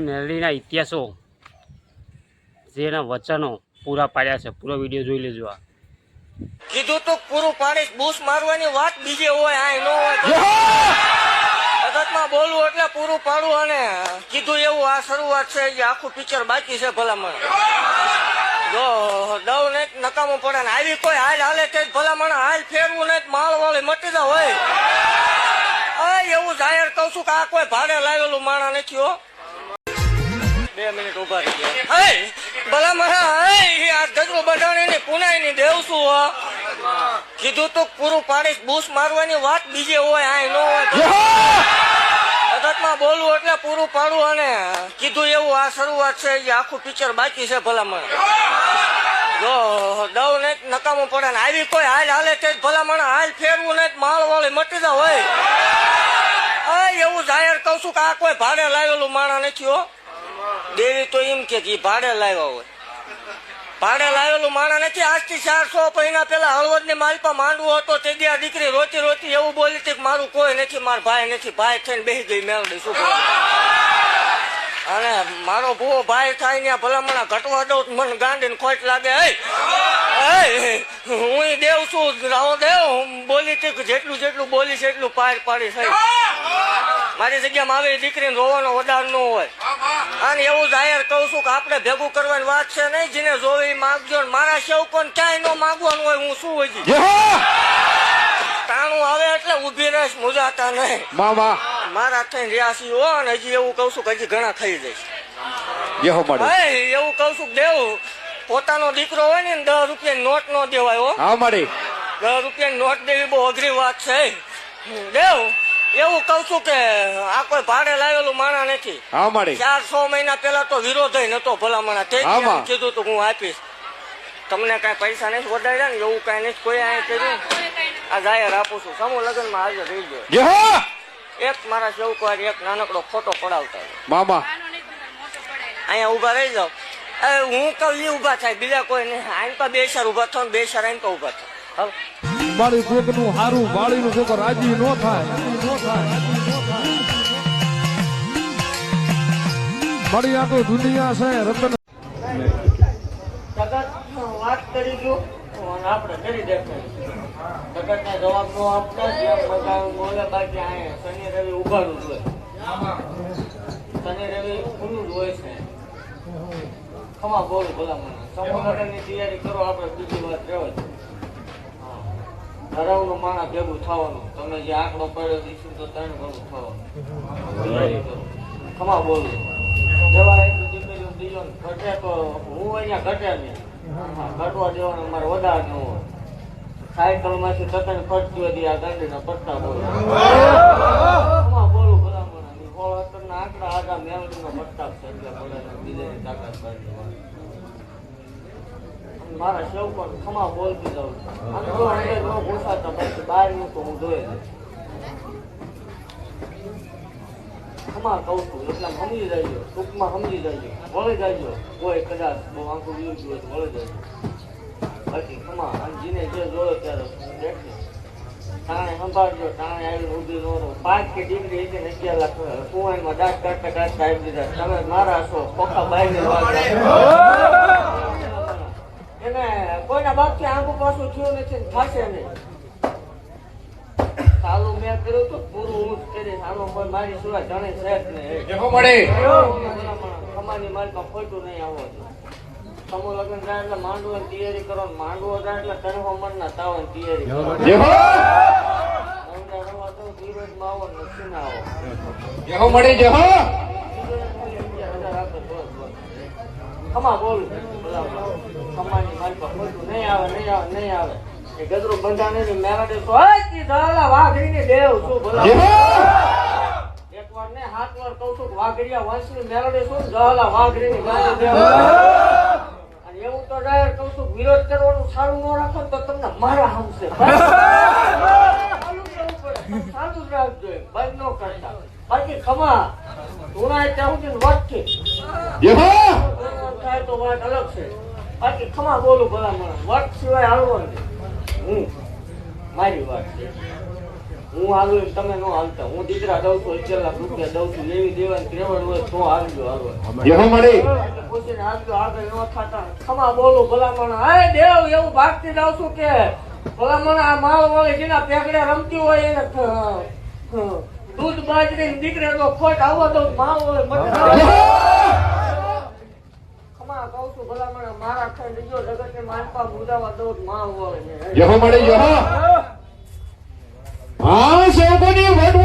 મેલડીના ઇતિહાસો જેના વચનો પૂરા પાડ્યા છે. પૂરો વિડીયો જોઈ લેજો. આ કીધું તો પૂરું પાડીશ. બૂસ મારવાની વાત બીજે હોય, આ નો હોય. જગતમાં બોલવું એટલે પૂરું પાડવું. અને કીધું એવું આ શરૂઆત છે, આખું પિક્ચર બાકી છે. ભલામણ જો દવ ને નકામું પડે ને આવી કોઈ હાલ હાલે તે ભલામણ હાલ ફેરવું ને માળ વાળી મટી જાય હોય. એવું જાહેર કઉ છું કે આ કોઈ ભાડે લાવેલું માણા નથી હો. 2 મિનિટ ઉભા રહી ગયા. ભલા મારા આ ગજરો બધાની પુનાઈ ની દેવ છું. કીધું તો પૂરું પાડીશ. બૂસ મારવાની વાત બીજે હોય, આ નો હોય. જગતમાં બોલવું એટલે પૂરું પાડવું. અને કીધું એવું આ શરૂઆત છે, આખું પિક્ચર બાકી છે. ભલામણ જો દવ ને નકામું પડે ને આવી કોઈ હાલ હાલે તે ભલામણ હાલ ફેરવું ને માળ વાળી મટી જાય હોય. એવું જાહેર કઉ છું કે આ કોઈ ભાડે લાવેલું માણા નથી હો. દેવી તો એમ કે ભાડે લાવ્યા હોય. ભાડે લાવેલું માણા નથી. આજથી 400 મહિના પેલા હળવદ ની માલપા માંડવો હતો તે દી આ દીકરી રોતી રોતી એવું બોલી હતી કે મારું કોઈ નથી, મારો ભાઈ નથી. ભાઈ થઈને બેસી ગઈ મેળડી. શું અને મારો ભૂવો ભાઈ થાય ને ભલામણા ઘટવા દઉં મને ગાંડી ખોટ લાગે. હું દેવ છું, રાહો દેવ બોલી હતી જેટલું જેટલું બોલી છે એટલું પાડી થઈ. મારી જગ્યામાં આવી દીકરીને રોવાનો વધાર ન હોય. અને એવું જાહેર કઉ છું કે આપણે ભેગું કરવાની વાત છે નહીં. જેને જોવી માગજો. મારા સેવકોને ક્યાંય ન માગવાનું હોય. હું શું હોય તાણું આવે એટલે ઉભી રહીશ, મુજાતા નહીં. મારા થઈને રહ્યા હો. અને હજી એવું કઉ છું કે હજી ઘણા થઈ જઈશ. એવું કઉ છું દેવ પોતાનો દીકરો હોય ને 10 રૂપિયાની નોટ નો દેવાય હો. 10 રૂપિયાની નોટ દેવી બહુ અઘરી વાત છે. દેવ એવું કઉ છું કે આ કોઈ ભાડે લાવેલું માણા નથી. 400 મહિના પેલા તો વિરોધ નતો ભલામણા. તે કીધું તો હું આપીશ. તમને કઈ પૈસા નથી વધાર્યા ને એવું કઈ નથી કોઈ આ કર્યું. આ જાહેર આપું છું. સમૂહ લગ્ન માં હાજર રહી ગયો. એક મારા સેવકવારી એક નાનકડો ફોટો પડાવતા અહીંયા ઉભા રહી જાવ. હું કહું એ ઉભા થાય, બીજા કોઈ નહીં. આઈન પર 2 સાર ઉભા થાવ, 2 સાર આઈન પર ઉભા થાય. મારી કોક નું હારું વાળી નું કોક રાજી નો થાય. મારી આ તો દુનિયા છે રતન. જગત વાત કરી ગયું આપણે કરી દેખાય. જગત ને જવાબ નો આપતા જેમ બોલે બાકી આ શનિ રવિ ઉભાડું જ હોય. શનિ રવિ ખુલ્લું જ હોય છે. ખમા બોલું ભલા સમૂહ ની તૈયારી કરો. આપણે બીજી વાત રહેવા છે. ધરાવનું માણા ભેગું થવાનું. તમે જે આંકડો પડ્યો દીશું તો 3 ભેગું થવાનું. ખમા બોલું જવા એટલું દીકરીઓ બીજો ઘટે તો હું અહીંયા ઘટે નહીં. ઘટવા દેવાનું અમારે વધારે ન હોય. સાયકલ માંથી તકન ફરતી હતી આ ગાંડીના પટ્ટા બોલું. ખમા બોલું ભલામણા ની 16 ના આંકડા આગા મેળવીનો પટ્ટા છે એટલે બોલે બીજાની તાકાત કરી. મારા સેવકો ખમા બોલતી જાઉં છું. ઘૂસાતા પછી બહાર નું તો હું જોઈ ખમા કઉ છું. એટલે સમજી જાય, ટૂંકમાં સમજી જાય, વળી જાય. કોઈ કદાચ બહુ આંખું વ્યૂ હોય તો વળી જાય. બાકી ખમા જેને જે જોયો ત્યારે દેખે ટાણે સંભાળજો. ટાણે આવીને ઉભી નો 5 કે ડિગ્રી 11 લાખ કુવાઈમાં દાંત કાઢતા કાઢતા આવી દીધા. તમે મારા છો પોખા બાઈ ની વાત. એને કોઈના બાપથી આંખું પાછું થયું નથી, થશે નહીં. ચાલુ મેં કર્યું તો પૂરું હું જ કરીશ. આમાં કોઈ મારી સિવાય જાણે છે જ નહીં. ખમાની માલમાં ખોટું નહીં આવો. સમૂહ લગ્ન જાય એટલે માંડવાની તૈયારી કરો. માંડવો જાય એટલે તનવા મનના તાવની તૈયારી કરો. ધીરજમાં આવો નથી ના આવો. ખમા બોલું ખમાની માલપા ખોટું નહીં આવે, નહીં આવે, નહીં આવે. એ ગજરો બંધાને મેળાડે વાઘરી ને દેવ છું. એક વાર ને 7 વાર કઉ છું વાઘરિયા વંશ ની મેળાડે છું. જહલા વાઘરી ની દેવ. અને એવું તો ડાયર કઉ છું વિરોધ કરવાનું સારું ન રાખો તો તમને મારા હમશે. સારું જ રાખજો, બંધ ન કરતા. બાકી ખમા ધૂણાય ત્યાં સુધી વટથી થાય તો વાત અલગ છે. બાકી ખમા બોલું ભલા મને વટ સિવાય હાલવો નહીં. મારી વાત છે. હું હાલું એમ તમે નો હાલતા. હું દીકરા દઉં છું 1 લાખ રૂપિયા દઉં છું. એવી દેવાની ત્રેવડ હોય તો હાલજો હાલો. યહો મળી એટલે પૂછીને હાલજો આગળ ન થતા. ખમા બોલું ભલામણ. હાય દેવ એવું ભાગતી જાઉં છું કે ભલામણ આ માલ વાળી જેના પેગડે રમતી હોય એને દૂધ બાજરી દીકરે તો ખોટ આવવા દઉં માલ વાળી ખમા કહું છું ભલામણ મારા ખાઈ લીધો જગત ને માનપા મુદાવા દઉં માલ વાળી યહો મળી યહો હા સોગોની વડ